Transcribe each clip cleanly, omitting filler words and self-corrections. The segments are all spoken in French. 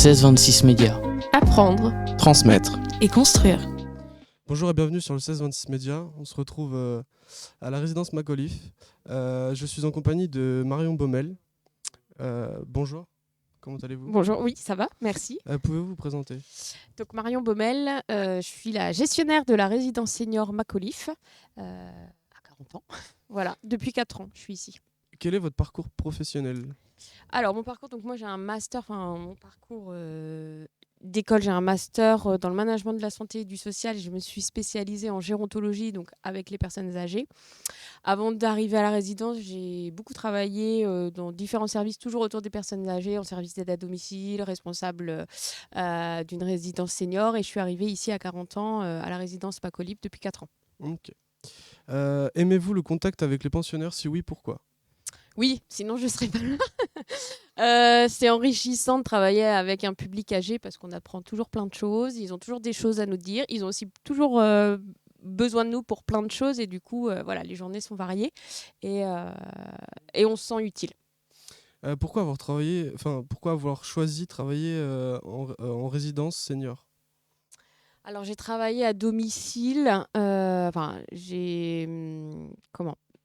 1626 Médias. Apprendre, Transmettre. et construire. Bonjour et bienvenue sur le 1626 Médias. On se retrouve à la résidence Macauliffe. Je suis en compagnie de Marion Baumel. Bonjour, comment allez-vous ? Bonjour, oui, ça va, merci. Pouvez-vous vous présenter ? Donc Marion Baumel, je suis la gestionnaire de la résidence senior Macauliffe à 40 ans. Voilà, depuis 4 ans, je suis ici. Quel est votre parcours professionnel ? Alors, mon parcours, donc moi j'ai un master, mon parcours d'école, j'ai un master dans le management de la santé et du social. Je me suis spécialisée en gérontologie, donc avec les personnes âgées. Avant d'arriver à la résidence, j'ai beaucoup travaillé dans différents services, toujours autour des personnes âgées, en service d'aide à domicile, responsable d'une résidence senior. Et je suis arrivée ici à 40 ans à la résidence Macauliffe depuis 4 ans. Ok. Aimez-vous le contact avec les pensionnaires ? Si oui, pourquoi ? Oui, sinon je ne serais pas là. C'est enrichissant de travailler avec un public âgé parce qu'on apprend toujours plein de choses. Ils ont toujours des choses à nous dire. Ils ont aussi toujours besoin de nous pour plein de choses. Et du coup, voilà, les journées sont variées et on se sent utile. Pourquoi avoir choisi de travailler en résidence senior ? Alors, j'ai travaillé à domicile. J'ai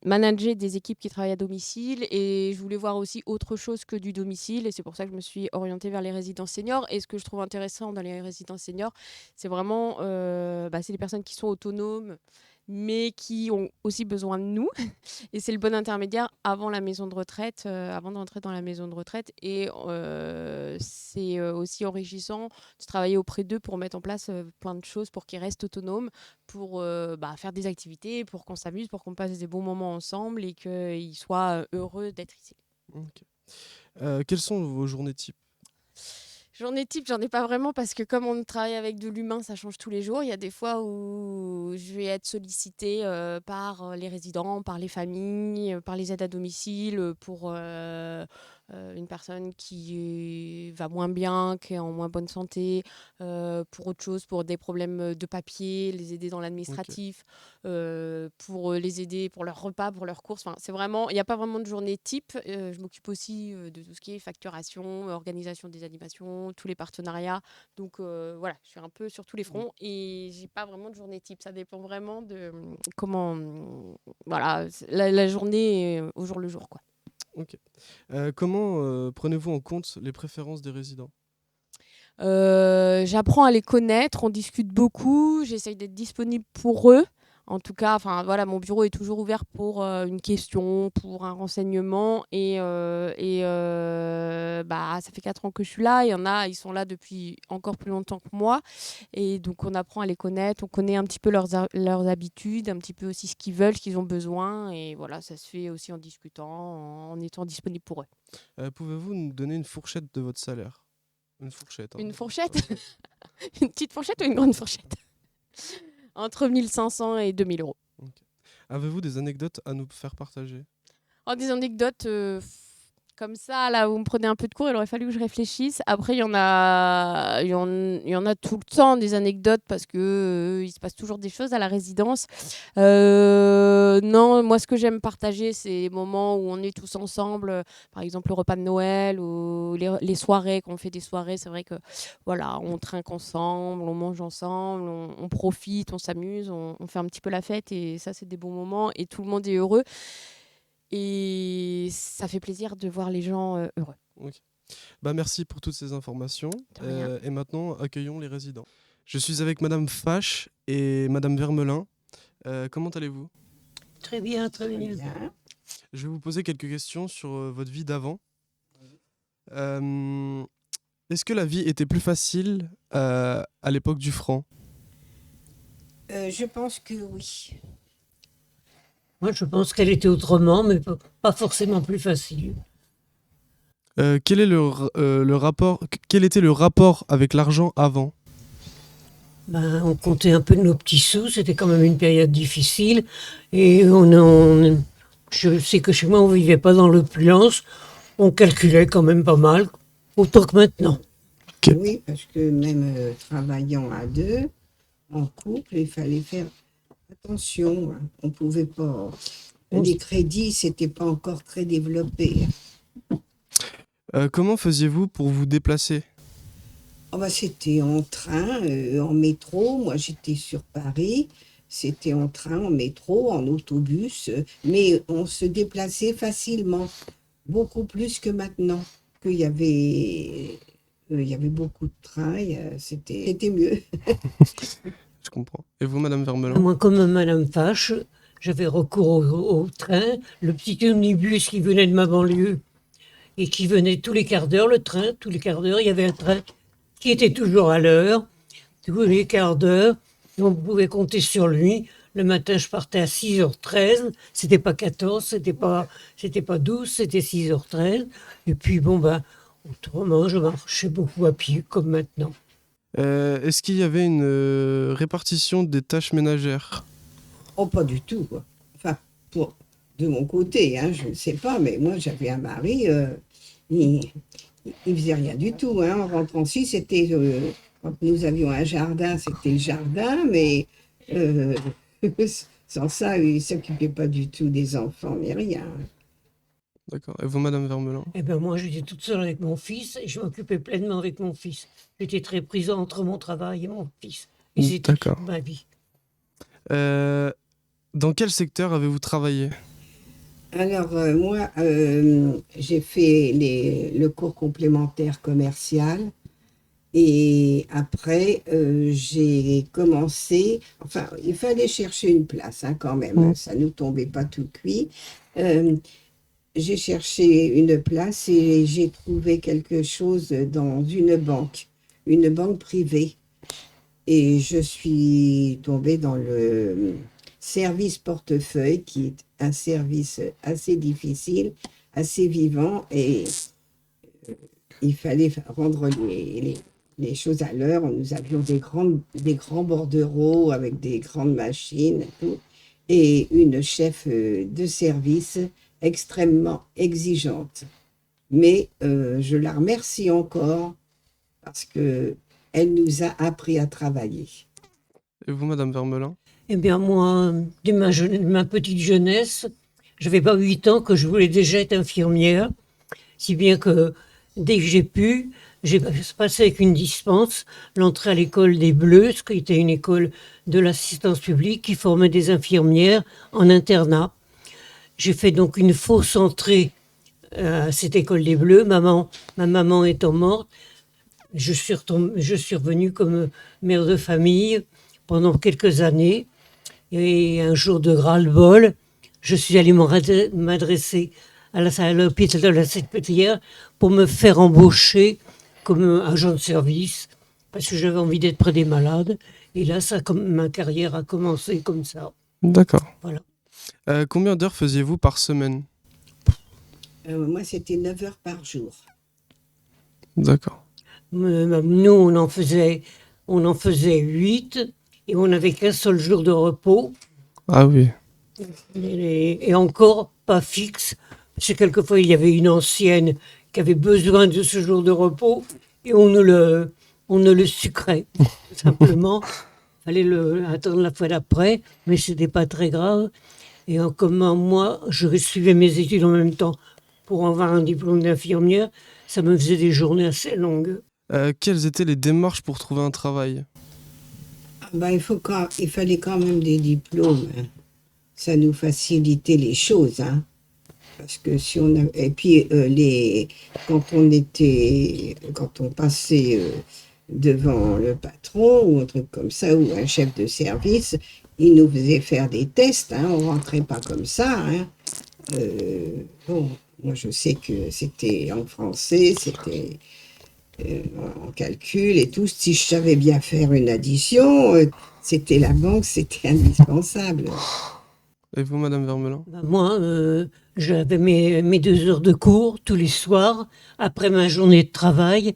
manager des équipes qui travaillent à domicile et je voulais voir aussi autre chose que du domicile et c'est pour ça que je me suis orientée vers les résidences seniors. Et ce que je trouve intéressant dans les résidences seniors, c'est vraiment c'est des personnes qui sont autonomes mais qui ont aussi besoin de nous et c'est le bon intermédiaire avant la maison de retraite, avant d'entrer dans la maison de retraite. Et c'est aussi enrichissant de travailler auprès d'eux pour mettre en place plein de choses pour qu'ils restent autonomes, pour faire des activités, pour qu'on s'amuse, pour qu'on passe des bons moments ensemble et qu'ils soient heureux d'être ici. Okay. Quelles sont vos journées types ? Journée type, j'en ai pas vraiment parce que comme on travaille avec de l'humain, ça change tous les jours. Il y a des fois où je vais être sollicitée par les résidents, par les familles, par les aides à domicile pour une personne qui va moins bien, qui est en moins bonne santé, pour autre chose, pour des problèmes de papier, les aider dans l'administratif, pour les aider pour leurs repas, pour leurs courses. Enfin, c'est vraiment, il n'y a pas vraiment de journée type. Je m'occupe aussi de tout ce qui est facturation, organisation des animations, tous les partenariats. Donc voilà, je suis un peu sur tous les fronts et j'ai pas vraiment de journée type. Ça dépend vraiment de comment, la journée au jour le jour, quoi. Ok. Comment prenez-vous en compte les préférences des résidents ? J'apprends à les connaître, on discute beaucoup, j'essaye d'être disponible pour eux. En tout cas, mon bureau est toujours ouvert pour une question, pour un renseignement. Et ça fait 4 ans que je suis là. Il y en a, ils sont là depuis encore plus longtemps que moi. Et donc, on apprend à les connaître. On connaît un petit peu leurs habitudes, un petit peu aussi ce qu'ils veulent, ce qu'ils ont besoin. Et voilà, ça se fait aussi en discutant, en étant disponible pour eux. Pouvez-vous nous donner une fourchette de votre salaire ? Une fourchette. Une fourchette ? Une petite fourchette ou une grande fourchette ? Entre 1 500 et 2 000 euros. Okay. Avez-vous des anecdotes à nous faire partager ? Des anecdotes comme ça, là, vous me prenez un peu de cours, il aurait fallu que je réfléchisse. Après, il y en a tout le temps, des anecdotes, parce que il se passe toujours des choses à la résidence. Non, moi, ce que j'aime partager, c'est les moments où on est tous ensemble, par exemple le repas de Noël ou les soirées, quand on fait des soirées, c'est vrai que voilà, on trinque ensemble, on mange ensemble, on profite, on s'amuse, on fait un petit peu la fête, et ça, c'est des bons moments, et tout le monde est heureux. Et ça fait plaisir de voir les gens heureux. Okay. Merci pour toutes ces informations. Et maintenant, accueillons les résidents. Je suis avec Madame Fache et Madame Vermelin. Comment allez-vous ? Très bien, très bien. Je vais vous poser quelques questions sur votre vie d'avant. Est-ce que la vie était plus facile à l'époque du franc ? Je pense que oui. Moi, je pense qu'elle était autrement, mais pas forcément plus facile. Quel était le rapport avec l'argent avant ? On comptait un peu de nos petits sous, c'était quand même une période difficile. Et je sais que chez moi, on ne vivait pas dans l'opulence. On calculait quand même pas mal, autant que maintenant. Okay. Oui, parce que même travaillant à deux, en couple, il fallait faire attention. On pouvait pas... Les crédits, c'était pas encore très développé. Comment faisiez-vous pour vous déplacer ? Oh bah, c'était en train, en métro. Moi, j'étais sur Paris. C'était en train, en métro, en autobus. Mais on se déplaçait facilement, beaucoup plus que maintenant. Il y avait beaucoup de trains. C'était mieux. Je comprends. Et vous, Madame Vermelin? Moi, comme Madame Fache, j'avais recours au train, le petit omnibus qui venait de ma banlieue et qui venait tous les quarts d'heure, le train, tous les quarts d'heure, il y avait un train qui était toujours à l'heure, tous les quarts d'heure, et on pouvait compter sur lui. Le matin, je partais à 6h13, c'était pas 14, c'était pas 12, c'était 6h13. Et puis, bon, ben, autrement, je marchais beaucoup à pied, comme maintenant. Est-ce qu'il y avait une répartition des tâches ménagères? Oh, pas du tout, quoi. Enfin, de mon côté, hein, je ne sais pas, mais moi, j'avais un mari, il faisait rien du tout, hein. En rentrant ici, quand nous avions un jardin, c'était le jardin, mais euh, sans ça, il ne s'occupait pas du tout des enfants, ni rien. D'accord. Et vous, Madame Vermelin? Eh ben moi, j'étais toute seule avec mon fils et je m'occupais pleinement avec mon fils. J'étais très prise entre mon travail et mon fils. Et c'était D'accord. ma vie. Dans quel secteur avez-vous travaillé? Alors, moi, j'ai fait le cours complémentaire commercial. Et après, j'ai commencé, enfin, il fallait chercher une place, hein, quand même, ça ne nous tombait pas tout cuit. Euh, j'ai cherché une place et j'ai trouvé quelque chose dans une banque privée. Et je suis tombée dans le service portefeuille, qui est un service assez difficile, assez vivant, et il fallait rendre les choses à l'heure. Nous avions des grands bordereaux avec des grandes machines et tout, et une chef de service extrêmement exigeante. Mais je la remercie encore parce que elle nous a appris à travailler. Et vous, Madame Vermelin? Eh bien moi, dès ma petite jeunesse, j'avais pas 8 ans que je voulais déjà être infirmière, si bien que dès que j'ai pu, j'ai passé avec une dispense l'entrée à l'école des Bleus, ce qui était une école de l'assistance publique qui formait des infirmières en internat. J'ai fait donc une fausse entrée à cette école des Bleus, ma maman étant morte. Je suis revenue comme mère de famille pendant quelques années. Et un jour de ras-le-bol, je suis allée m'adresser à l'hôpital de la Salpêtrière pour me faire embaucher comme agent de service, parce que j'avais envie d'être près des malades. Et là, ma carrière a commencé comme ça. D'accord. Voilà. Combien d'heures faisiez-vous par semaine? Moi, c'était 9 heures par jour. D'accord. Nous, on en faisait 8 et on n'avait qu'un seul jour de repos. Ah oui. Et encore pas fixe, parce que quelquefois il y avait une ancienne qui avait besoin de ce jour de repos et on ne le sucrait. Simplement, il fallait attendre la fois d'après, mais c'était pas très grave. Et comme moi, je suivais mes études en même temps pour avoir un diplôme d'infirmière, ça me faisait des journées assez longues. Quelles étaient les démarches pour trouver un travail? Ben, il fallait quand même des diplômes, hein. Ça nous facilitait les choses, hein. Parce que si on a, et puis quand on passait devant le patron ou un truc comme ça, ou un chef de service, il nous faisait faire des tests, hein. On rentrait pas comme ça, hein. Bon, moi je sais que c'était en français, c'était en calcul et tout. Si je savais bien faire une addition, c'était la banque, c'était indispensable. Et vous, Madame Vermelin? Moi, j'avais mes 2 heures de cours tous les soirs. Après ma journée de travail,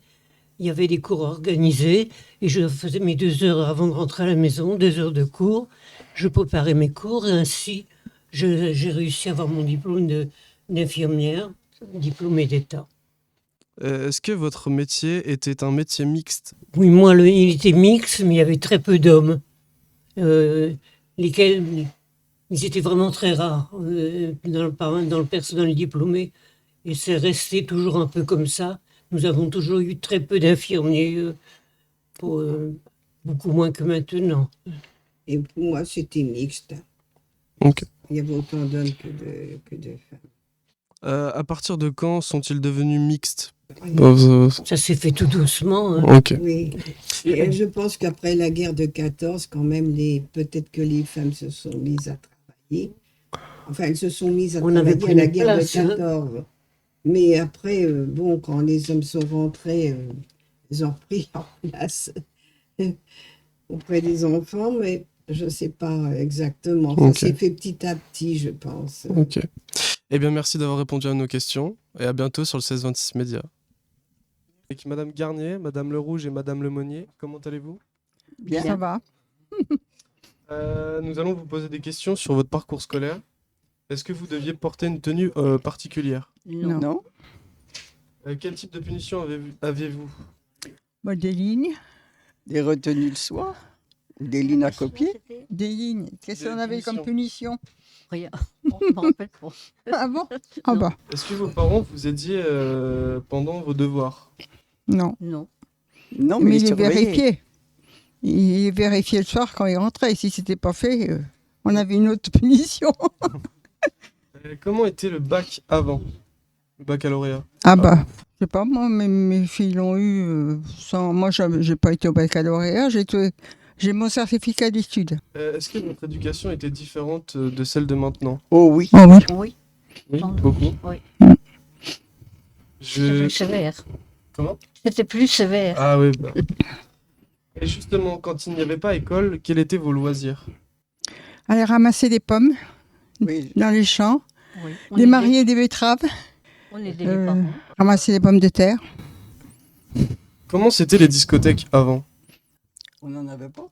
il y avait des cours organisés et je faisais mes 2 heures avant de rentrer à la maison, 2 heures de cours. Je préparais mes cours et ainsi, j'ai réussi à avoir mon diplôme d'infirmière, diplômé d'État. Est-ce que votre métier était un métier mixte? Oui, moi, il était mixte, mais il y avait très peu d'hommes, lesquels ils étaient vraiment très rares dans le personnel diplômé. Et c'est resté toujours un peu comme ça. Nous avons toujours eu très peu d'infirmiers Beaucoup moins que maintenant. Et pour moi, c'était mixte. Ok. Il y avait autant d'hommes que de femmes. À partir de quand sont-ils devenus mixtes? Oui. Ça s'est fait tout doucement. Hein. Ok. Oui. Et je pense qu'après la guerre de 14, quand même, peut-être que les femmes se sont mises à travailler. Enfin, elles se sont mises à On avait travailler pris à la une guerre place, de hein. 14. Mais après, bon, quand les hommes sont rentrés, ils ont repris leur place auprès des enfants, mais je ne sais pas exactement. Ça Ok. s'est fait petit à petit, je pense. Ok. Eh bien, merci d'avoir répondu à nos questions et à bientôt sur le 16-26 Média. Avec Madame Garnier, Madame Le Rouge et Madame Lemonnier, comment allez-vous? Bien. Ça va. Nous allons vous poser des questions sur votre parcours scolaire. Est-ce que vous deviez porter une tenue particulière? Non. Non. Quel type de punition aviez-vous? Bon, des lignes. Des retenues le soir. Des lignes à copier. Des lignes. Qu'est-ce Des qu'on avait comme punition? Rien. On m'en rappelle pas. Ah bon? Ah bah, Est-ce que vos parents vous aidiez pendant vos devoirs? non. Non. Non, Mais mais il les surveillés. vérifiait. Il les vérifiait le soir quand il rentrait. Si c'était pas fait, on avait une autre punition. Comment était le bac avant? Le baccalauréat? Ah bah, je sais pas, moi, mes filles l'ont eu sans... Moi, j'ai pas été au baccalauréat, j'ai mon certificat d'études. Est-ce que votre éducation était différente de celle de maintenant? Oh oui. Oh oui. Oui, Oui, Non. beaucoup. Oui. c'était Je... plus sévère. Comment? C'était plus sévère. Ah oui. Bah. Et justement, quand il n'y avait pas école, quels étaient vos loisirs? Aller ramasser des pommes Oui. dans les champs, Oui. démarier des betteraves, On aidait les parents. ramasser des pommes de terre. Comment c'était les discothèques avant? On n'en avait pas.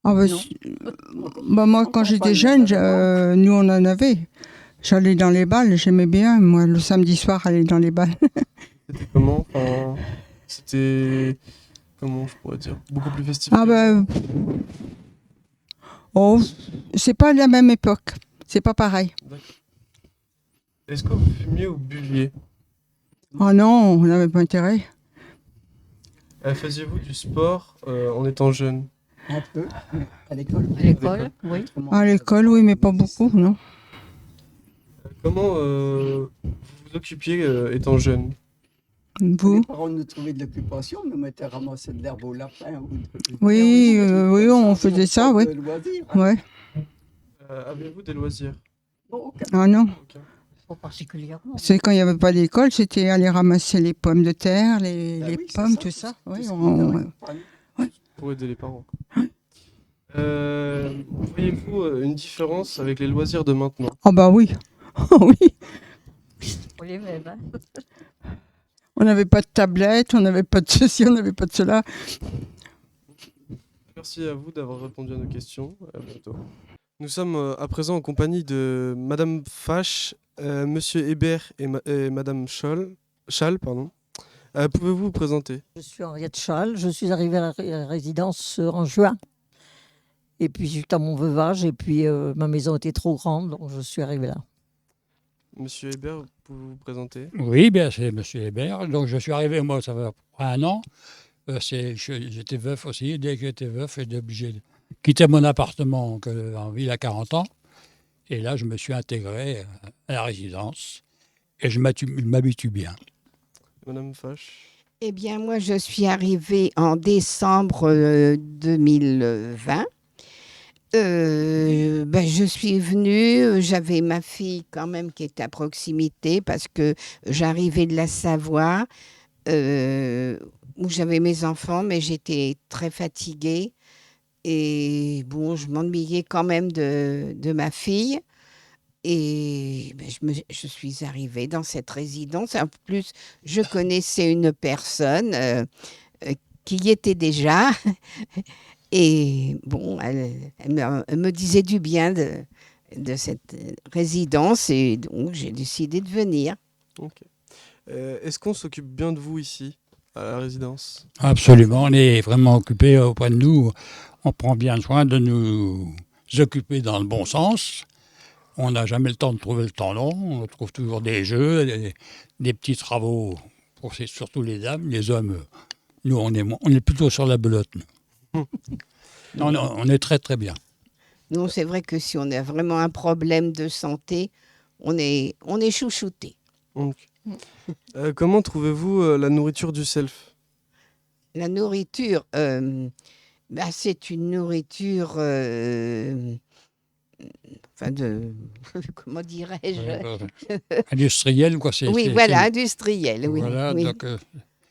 Ah bah, Non. bah, moi, En quand campagne, j'étais on jeune, en avait nous, on en avait. J'allais dans les balles, j'aimais bien, moi, le samedi soir, aller dans les balles. C'était comment? Enfin, c'était... Comment je pourrais dire? Beaucoup plus festif. Ah bah... Oh, c'est pas la même époque. C'est pas pareil. D'accord. Est-ce que vous fumiez ou buviez? Oh non, on n'avait pas intérêt. Faisiez-vous du sport en étant jeune? Un peu. À l'école. À l'école, oui. Autrement, À l'école, oui, mais pas beaucoup, non. Comment vous vous occupiez étant jeune? Vous? Les parents nous trouvaient de l'occupation, nous mettaient à ramasser de l'herbe au lapin. Oui, des trucs oui, comme on ça, faisait mais ça, pas oui. de loisirs, hein. Ouais. Avez-vous des loisirs? Non, aucun. Ah non. Aucun. Pas particulièrement. C'est quand il n'y avait pas d'école, c'était aller ramasser les pommes de terre, les Bah oui, c'est pommes, ça, tout ça. tout Oui, ce qui on- était campagne. Pour aider les parents. Voyez-vous une différence avec les loisirs de maintenant? Ah bah oui. Oui. On les mêmes, hein. On n'avait pas de tablette, on n'avait pas de ceci, on n'avait pas de cela. Merci à vous d'avoir répondu à nos questions. À bientôt. Nous sommes à présent en compagnie de Madame Fache, Monsieur Hébert et Madame Schall, pardon. Pouvez-vous vous présenter? Je suis Henriette Schall, je suis arrivée à la résidence en juin. Et puis suite à mon veuvage, et puis ma maison était trop grande, donc je suis arrivée là. Monsieur Hébert, pouvez-vous vous présenter? Oui, bien, c'est M. Hébert. Donc, je suis arrivé, moi, ça fait à peu près un an. J'étais veuf aussi. Dès que j'étais veuf, j'étais obligé de quitter mon appartement en ville à 40 ans. Et là, je me suis intégré à la résidence. Et je m'habitue bien. Madame Fache. Eh bien, moi, je suis arrivée en décembre 2020. Je suis venue, j'avais ma fille quand même qui était à proximité parce que j'arrivais de la Savoie où j'avais mes enfants, mais j'étais très fatiguée et bon, je m'ennuyais quand même de ma fille. Et je suis arrivée dans cette résidence. En plus, je connaissais une personne qui y était déjà. Et bon, elle me disait du bien de cette résidence. Et donc, j'ai décidé de venir. Ok. Est-ce qu'on s'occupe bien de vous ici, à la résidence? Absolument, on est vraiment occupé auprès de nous. On prend bien soin de nous occuper dans le bon sens. On n'a jamais le temps de trouver le temps long. On trouve toujours des jeux, des petits travaux, surtout les dames. Les hommes Nous, on est plutôt sur la belote. Nous. Non, non, on est très très bien. Nous, c'est vrai que si on a vraiment un problème de santé, on est chouchouté. Donc, comment trouvez-vous la nourriture du self? La nourriture, c'est une nourriture, enfin comment dirais-je? Industriel, quoi. Oui, voilà, industrielle, oui. Voilà, oui. donc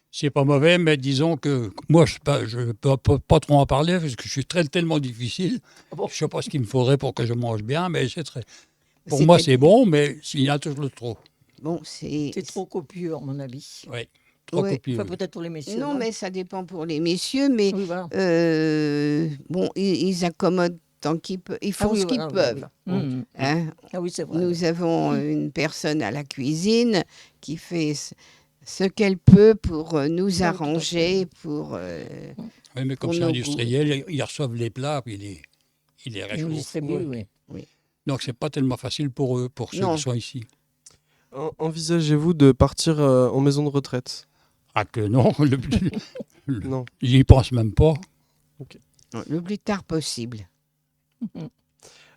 c'est pas mauvais, mais disons que moi, je ne peux pas trop en parler parce que je suis tellement difficile. Je ne sais pas ce qu'il me faudrait pour que je mange bien, mais pour moi, c'est bon, mais il y a toujours le trop. Bon, c'est trop copieux, à mon avis. Oui, trop Ouais. copieux. Enfin, peut-être pour les messieurs. Non, mais ça dépend pour les messieurs, mais Oui, voilà. bon, ils accommodent tant qu'ils peuvent, ils font Ah oui, ce qu'ils voilà, peuvent. oui, oui. Mhm. Hein. Ah oui, c'est vrai. Nous avons une personne à la cuisine qui fait ce qu'elle peut pour nous tout à arranger, pour... Oui, mais comme pour c'est nos industriel, ils reçoivent les plats, puis ils les Ils nous réchauffent. distribuent, oui. Donc, c'est pas tellement facile pour eux, pour ceux Non. qui sont ici. Envisagez-vous de partir en maison de retraite? Ah que non, Non. j'y pense même pas. le plus tard possible.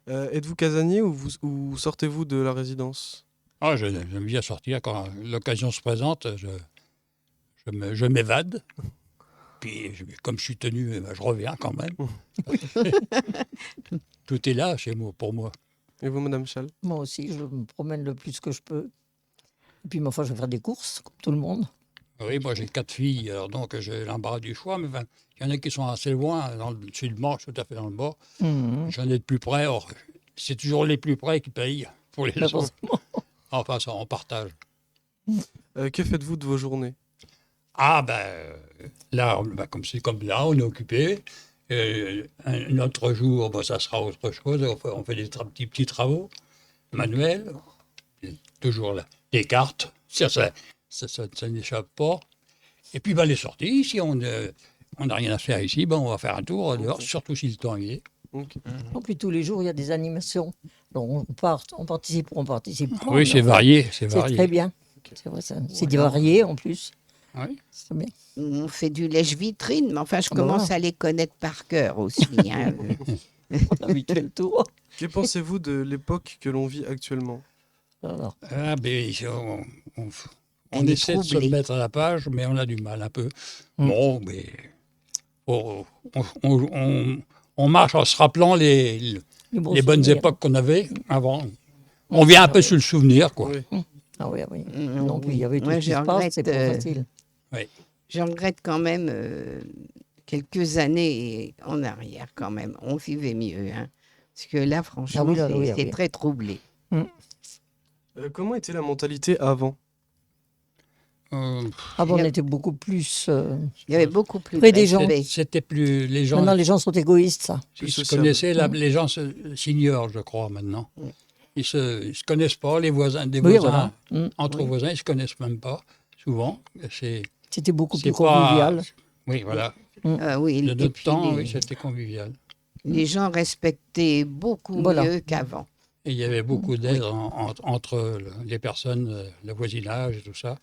Êtes-vous casanier ou sortez-vous de la résidence? Ah, j'aime bien sortir quand l'occasion se présente. Je m'évade. Puis, comme je suis tenu, eh ben, je reviens quand même. Tout est là chez moi, pour moi. Et vous, Madame Chal? Moi aussi, je me promène le plus que je peux. Et puis, ma foi, je vais faire des courses, comme tout le monde. Oui, moi j'ai 4 filles, alors donc j'ai l'embarras du choix, mais ben, il y en a qui sont assez loin, dans le sud-manche, tout à fait dans le bas. Mhm. J'en ai de plus près, or, c'est toujours les plus près qui payent pour les Bah, autres. Enfin, ça, on partage. Que faites-vous de vos journées? Ah là, comme là, on est occupé. Un autre jour, ça sera autre chose. On fait des petits travaux manuels. Et toujours là. Des cartes, ça n'échappe pas. Et puis les sorties, si on n'a rien à faire ici, on va faire un tour dehors, surtout si le temps y est. Et puis, tous les jours, il y a des animations. Donc, on participe ou on participe pas. Oui, c'est varié. C'est C'est très bien. C'est vrai, ça. C'est varié en plus. Oui. C'est bien. On fait du lèche-vitrine, mais enfin, je Ah bah commence voilà. à les connaître par cœur aussi. Hein. On a vite fait le tour. Que pensez-vous de l'époque que l'on vit actuellement? Voilà. Ah, on Elle est essaie de se troublée. mettre à la page, mais on a du mal un peu. Bon, mais on marche en se rappelant les bons bonnes souvenirs. époques qu'on avait avant. On vient un peu sur le souvenir, quoi. Oui. Ah oui, oui. Donc, il y avait tout Moi, ce qui je se passe, c'est pas regrette, facile. Je regrette quand même quelques années en arrière quand même. On vivait mieux. Hein. Parce que là, franchement, Ah oui, là, c'est oui, oui. très troublé. Comment était la mentalité avant? Avant, on était beaucoup plus... Il y avait beaucoup plus Près de des gens. respect. C'était plus les gens. Maintenant, les gens sont égoïstes, ça. Ils se sociable. connaissaient, les gens s'ignorent, je crois, maintenant. Ils se connaissent pas, les voisins, des Oui, voisins, voilà. entre voisins, ils se connaissent même pas, souvent. C'était beaucoup C'est plus pas- convivial. Oui, voilà. Oui, De et notre puis temps, les, oui, c'était convivial. les gens respectaient beaucoup Voilà. mieux qu'avant. Et il y avait beaucoup d'aide entre les personnes, le voisinage et tout ça.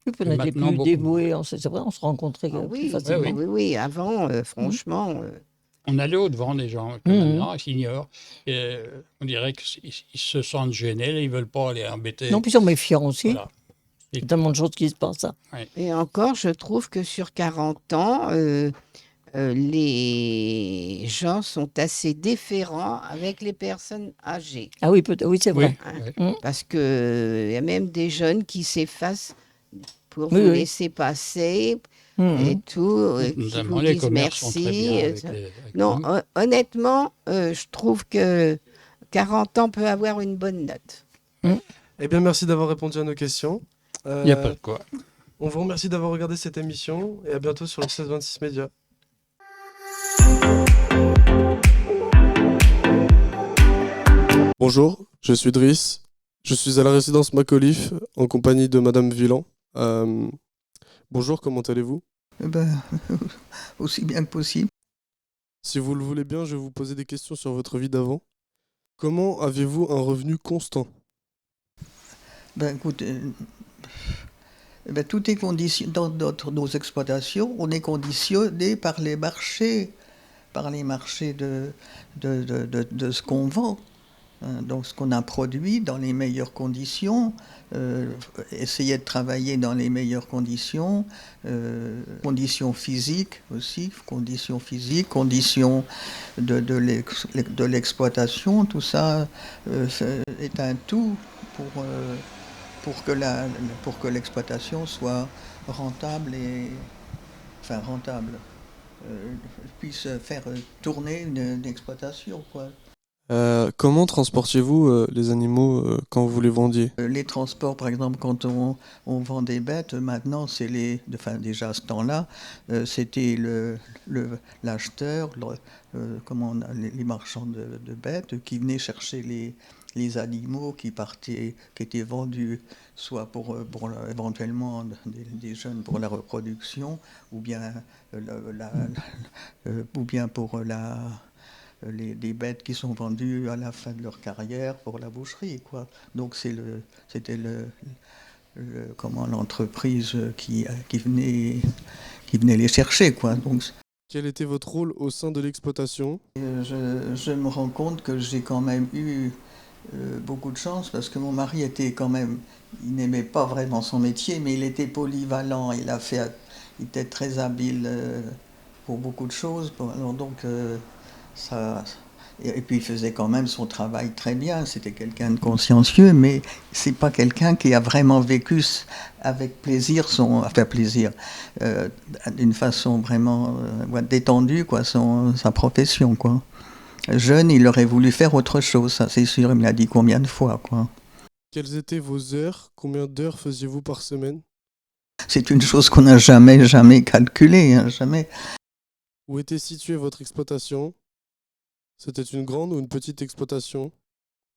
Puis on Et était maintenant, plus beaucoup. dévoués. C'est vrai, on se rencontrait Ah plus oui, facilement. oui, oui. Avant, franchement, On allait au-devant des gens, que maintenant, ils s'ignorent. Et, on dirait qu'ils se sentent gênés, là, ils ne veulent pas aller embêter. Non, puis ils sont méfiants aussi. Voilà. Il y a tellement de choses qui se passent. Ça. et encore, je trouve que sur 40 ans, les gens sont assez déférents avec les personnes âgées. Ah oui, oui c'est vrai. Oui. Parce qu'il y a même des jeunes qui s'effacent pour Oui, vous oui. laisser passer Mhm. et tout, qui Notamment, vous les disent commerces sont très bien merci. avec avec Non, nous. honnêtement, je trouve que 40 ans peut avoir une bonne note. Eh bien, merci d'avoir répondu à nos questions. Il n'y a pas de quoi. On vous remercie d'avoir regardé cette émission et à bientôt sur le 1626 Média. Bonjour, je suis Driss. Je suis à la résidence Macauliffe en compagnie de Madame Villan. Bonjour, comment allez-vous? Eh ben, aussi bien que possible. Si vous le voulez bien, je vais vous poser des questions sur votre vie d'avant. Comment aviez-vous un revenu constant? Ben écoute, Eh ben, tout est conditionné. Dans nos exploitations, on est conditionné par les marchés de ce qu'on vend. Donc ce qu'on a produit dans les meilleures conditions, essayer de travailler dans les meilleures conditions, conditions physiques aussi, conditions de l'exploitation, tout ça est un tout pour que l'exploitation soit rentable puisse faire tourner une exploitation, quoi. Comment transportiez-vous les animaux quand vous les vendiez? Les transports, par exemple, quand on vend des bêtes, maintenant, déjà à ce temps-là, c'était l'acheteur, les marchands de bêtes qui venaient chercher les animaux qui étaient vendus, soit pour éventuellement des jeunes pour la reproduction, ou bien pour des bêtes qui sont vendues à la fin de leur carrière pour la boucherie, quoi. Donc c'était l'entreprise qui venait les chercher, quoi. Donc, Quel était votre rôle au sein de l'exploitation? je me rends compte que j'ai quand même eu beaucoup de chance parce que mon mari il n'aimait pas vraiment son métier, mais il était polyvalent, il était très habile pour beaucoup de choses. Alors donc, et puis il faisait quand même son travail très bien, c'était quelqu'un de consciencieux, mais c'est pas quelqu'un qui a vraiment vécu avec plaisir d'une façon vraiment détendue, quoi, sa profession, quoi. Jeune, il aurait voulu faire autre chose, ça c'est sûr, il me l'a dit combien de fois, quoi. Quelles étaient vos heures? Combien d'heures faisiez-vous par semaine? C'est une chose qu'on n'a jamais calculée, hein, jamais. Où était située votre exploitation? C'était une grande ou une petite exploitation?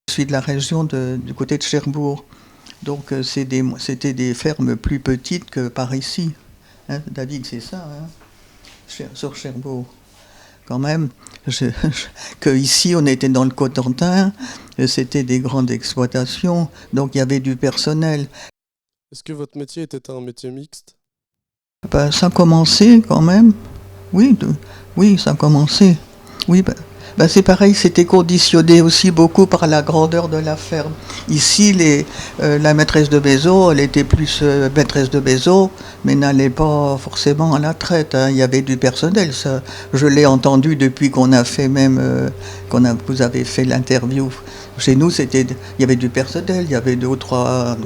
Je suis de la région du côté de Cherbourg, donc c'était des fermes plus petites que par ici. Hein, David, c'est ça, hein, sur Cherbourg. Quand même, que ici on était dans le Cotentin, c'était des grandes exploitations, donc il y avait du personnel. Est-ce que votre métier était un métier mixte? Ben, ça a commencé quand même, oui, ça a commencé. Oui, c'est pareil, c'était conditionné aussi beaucoup par la grandeur de la ferme. Ici, la maîtresse de maison, elle était plus maîtresse de maison, mais n'allait pas forcément à la traite, hein. Il y avait du personnel, ça. Je l'ai entendu depuis qu'on a fait vous avez fait l'interview. Chez nous, il y avait du personnel, il y avait deux ou trois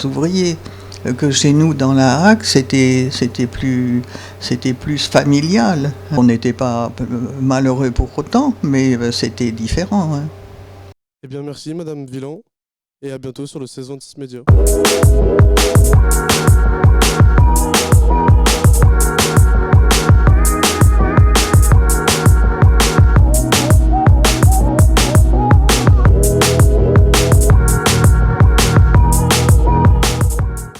ouvriers. Que chez nous, dans la HAC, c'était plus familial. On n'était pas malheureux pour autant, mais c'était différent, hein. Eh bien, merci Madame Villan, et à bientôt sur le 1626 Média.